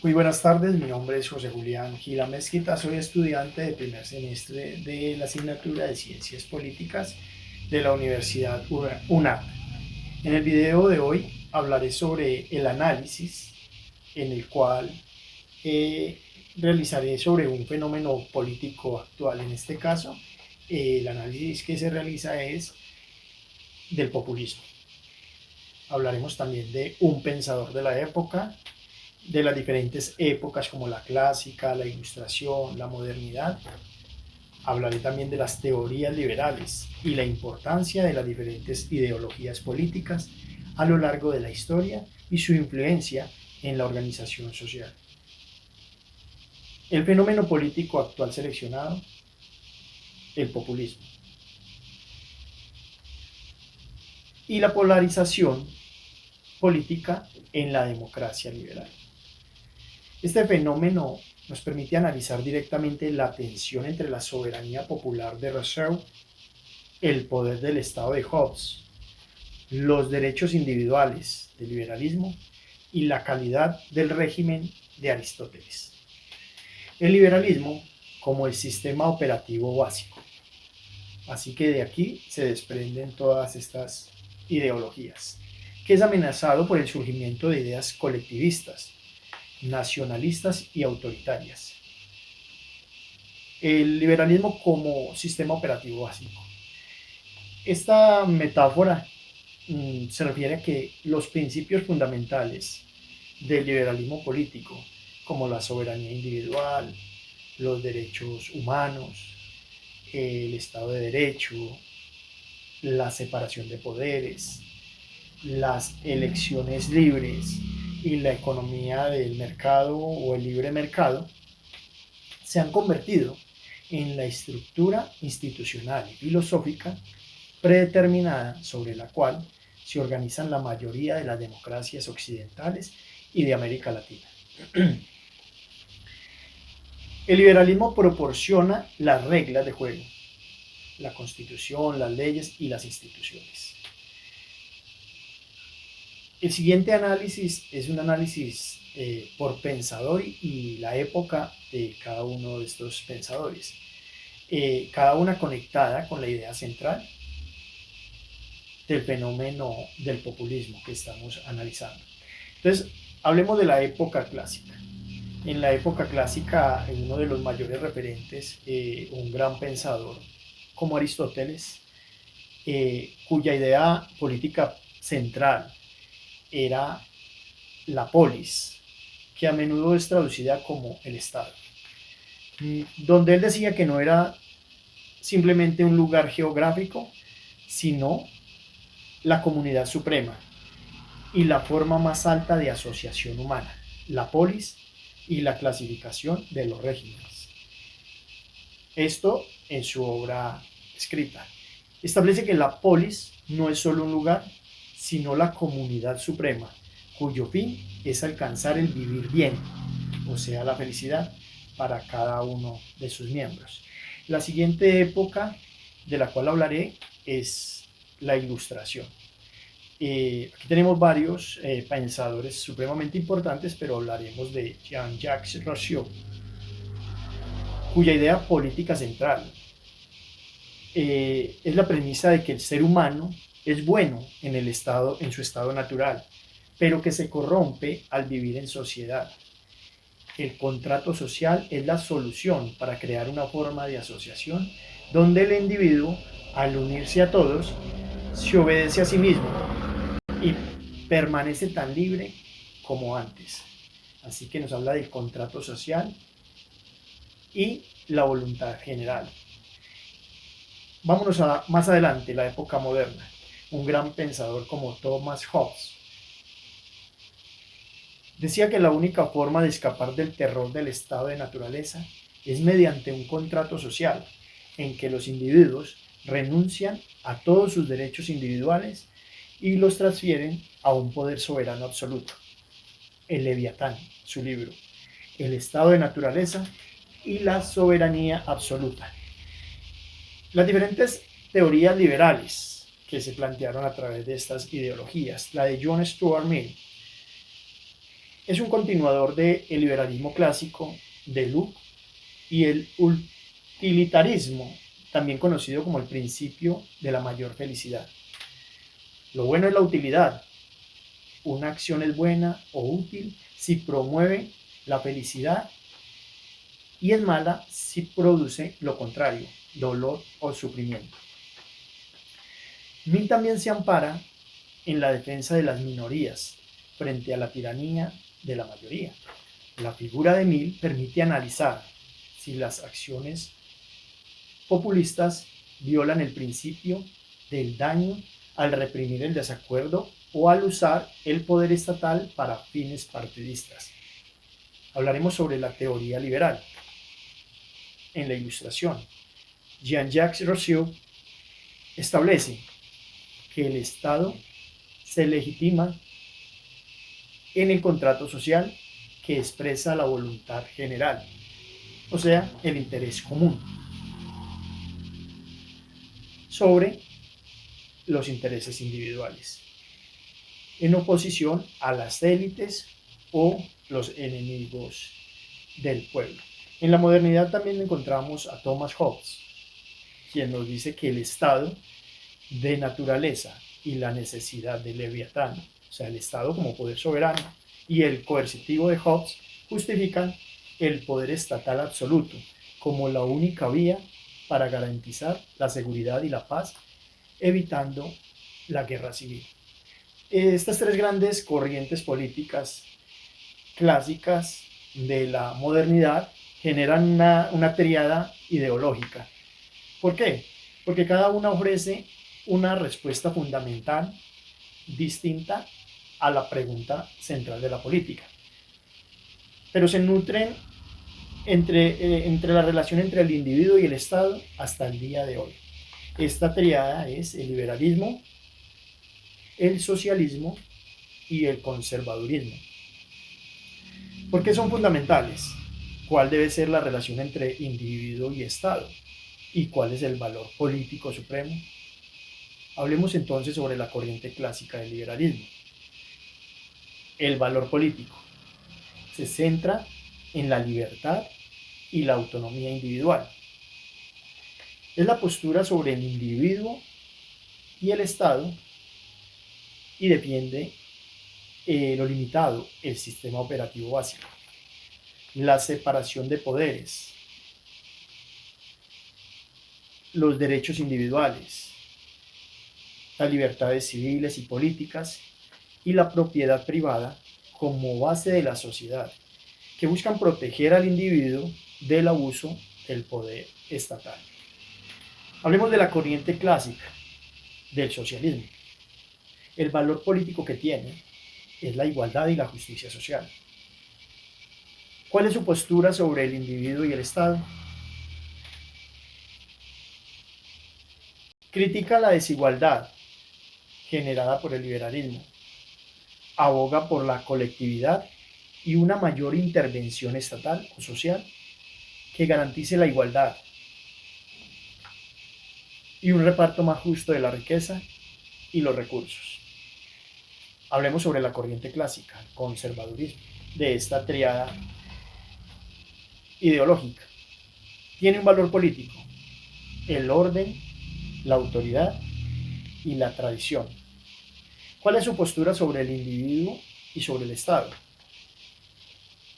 Muy buenas tardes, mi nombre es José Julián Gila Mezquita, soy estudiante de primer semestre de la asignatura de Ciencias Políticas de la Universidad UNAP. En el video de hoy hablaré sobre el análisis en el cual eh, realizaré sobre un fenómeno político actual. En este caso, el análisis que se realiza es del populismo. Hablaremos también de un pensador de la época, de las diferentes épocas como la clásica, la ilustración, la modernidad. Hablaré también de las teorías liberales y la importancia de las diferentes ideologías políticas a lo largo de la historia y su influencia en la organización social. El fenómeno político actual seleccionado, el populismo. Y la polarización política en la democracia liberal. Este fenómeno nos permite analizar directamente la tensión entre la soberanía popular de Rousseau, el poder del Estado de Hobbes, los derechos individuales del liberalismo y la calidad del régimen de Aristóteles. El liberalismo como el sistema operativo básico. Así que de aquí se desprenden todas estas ideologías, que es amenazado por el surgimiento de ideas colectivistas, nacionalistas y autoritarias. El liberalismo como sistema operativo básico. Esta metáfora se refiere a que los principios fundamentales del liberalismo político, como la soberanía individual, los derechos humanos, el Estado de Derecho, la separación de poderes, las elecciones libres y la economía del mercado o el libre mercado, se han convertido en la estructura institucional y filosófica predeterminada sobre la cual se organizan la mayoría de las democracias occidentales y de América Latina. El liberalismo proporciona las reglas de juego, la constitución, las leyes y las instituciones. El siguiente análisis es un análisis por pensador y la época de cada uno de estos pensadores, cada una conectada con la idea central del fenómeno del populismo que estamos analizando. Entonces, hablemos de la época clásica. En la época clásica, uno de los mayores referentes, un gran pensador como Aristóteles, cuya idea política central era la polis, que a menudo es traducida como el Estado, donde él decía que no era simplemente un lugar geográfico, sino la comunidad suprema y la forma más alta de asociación humana, la polis y la clasificación de los regímenes. Esto en su obra escrita. Establece que la polis no es solo un lugar, sino la comunidad suprema, cuyo fin es alcanzar el vivir bien, o sea, la felicidad para cada uno de sus miembros. La siguiente época de la cual hablaré es la Ilustración. Aquí tenemos varios pensadores supremamente importantes, pero hablaremos de Jean-Jacques Rousseau, cuya idea política central es la premisa de que el ser humano es bueno en su estado natural, pero que se corrompe al vivir en sociedad. El contrato social es la solución para crear una forma de asociación donde el individuo, al unirse a todos, se obedece a sí mismo y permanece tan libre como antes. Así que nos habla del contrato social y la voluntad general. Vámonos a más adelante, la época moderna. Un gran pensador como Thomas Hobbes decía que la única forma de escapar del terror del estado de naturaleza es mediante un contrato social en que los individuos renuncian a todos sus derechos individuales y los transfieren a un poder soberano absoluto. El Leviatán, su libro, el estado de naturaleza y la soberanía absoluta. Las diferentes teorías liberales que se plantearon a través de estas ideologías, la de John Stuart Mill, Es un continuador del liberalismo clásico de Locke y el utilitarismo, también conocido como el principio de la mayor felicidad. Lo bueno es la utilidad. Una acción es buena o útil si promueve la felicidad y es mala si produce lo contrario, dolor o sufrimiento. Mill también se ampara en la defensa de las minorías frente a la tiranía de la mayoría. La figura de Mill permite analizar si las acciones populistas violan el principio del daño al reprimir el desacuerdo o al usar el poder estatal para fines partidistas. Hablaremos sobre la teoría liberal. En la Ilustración, Jean-Jacques Rousseau establece que el Estado se legitima en el contrato social que expresa la voluntad general, o sea, el interés común, sobre los intereses individuales, en oposición a las élites o los enemigos del pueblo. En la modernidad también encontramos a Thomas Hobbes, quien nos dice que el estado de naturaleza y la necesidad de Leviatán, o sea, el Estado como poder soberano, y el coercitivo de Hobbes justifican el poder estatal absoluto como la única vía para garantizar la seguridad y la paz, evitando la guerra civil. Estas tres grandes corrientes políticas clásicas de la modernidad generan una tríada ideológica. ¿Por qué? Porque cada una ofrece una respuesta fundamental distinta a la pregunta central de la política. Pero se nutren entre la relación entre el individuo y el Estado hasta el día de hoy. Esta triada es el liberalismo, el socialismo y el conservadurismo. ¿Por qué son fundamentales? ¿Cuál debe ser la relación entre individuo y Estado? ¿Y cuál es el valor político supremo? Hablemos entonces sobre la corriente clásica del liberalismo. El valor político se centra en la libertad y la autonomía individual. Es la postura sobre el individuo y el Estado y defiende lo limitado, el sistema operativo básico, la separación de poderes, los derechos individuales, las libertades civiles y políticas y la propiedad privada como base de la sociedad, que buscan proteger al individuo del abuso del poder estatal. Hablemos de la corriente clásica del socialismo. El valor político que tiene es la igualdad y la justicia social. ¿Cuál es su postura sobre el individuo y el Estado? Critica la desigualdad generada por el liberalismo, aboga por la colectividad y una mayor intervención estatal o social que garantice la igualdad y un reparto más justo de la riqueza y los recursos. Hablemos sobre la corriente clásica, el conservadurismo, de esta triada ideológica. Tiene un valor político, el orden, la autoridad y la tradición. ¿Cuál es su postura sobre el individuo y sobre el Estado?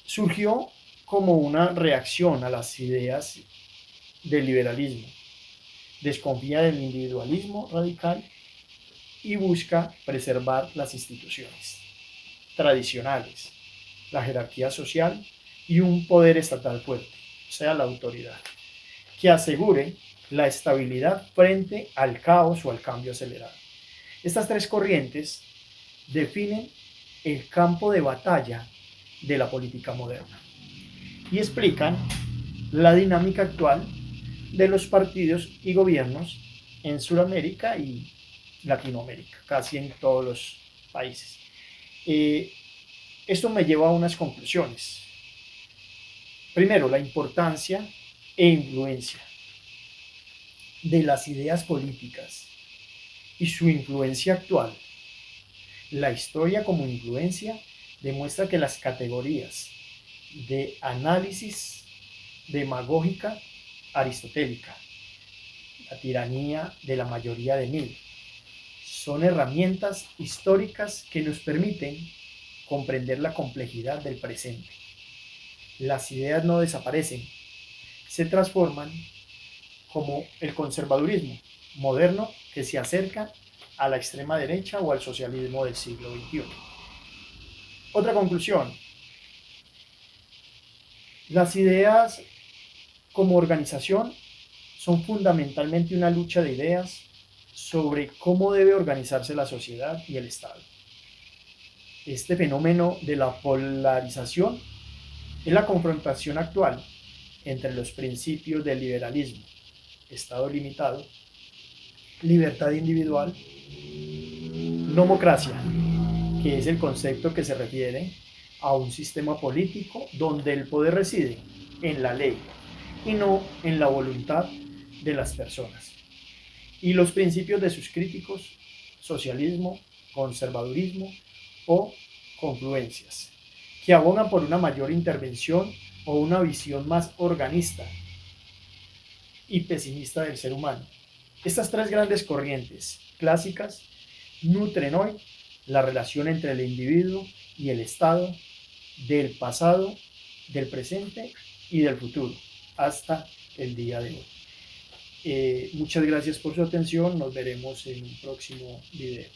Surgió como una reacción a las ideas del liberalismo. Desconfía del individualismo radical y busca preservar las instituciones tradicionales, la jerarquía social y un poder estatal fuerte, o sea, la autoridad, que asegure la estabilidad frente al caos o al cambio acelerado. Estas tres corrientes definen el campo de batalla de la política moderna y explican la dinámica actual de los partidos y gobiernos en Sudamérica y Latinoamérica, casi en todos los países. Esto me lleva a unas conclusiones. Primero, la importancia e influencia de las ideas políticas y su influencia actual. La historia como influencia demuestra que las categorías de análisis demagógica aristotélica, la tiranía de la mayoría de mil, son herramientas históricas que nos permiten comprender la complejidad del presente. Las ideas no desaparecen, se transforman, como el conservadurismo moderno que se acerca a la extrema derecha o al socialismo del siglo XXI. Otra conclusión: las ideas como organización son fundamentalmente una lucha de ideas sobre cómo debe organizarse la sociedad y el Estado. Este fenómeno de la polarización es la confrontación actual entre los principios del liberalismo, Estado limitado, libertad individual, nomocracia, que es el concepto que se refiere a un sistema político donde el poder reside en la ley y no en la voluntad de las personas. Y los principios de sus críticos, socialismo, conservadurismo o confluencias, que abogan por una mayor intervención o una visión más organista y pesimista del ser humano. Estas tres grandes corrientes clásicas nutren hoy la relación entre el individuo y el Estado, del pasado, del presente y del futuro, hasta el día de hoy. Muchas gracias por su atención, nos veremos en un próximo video.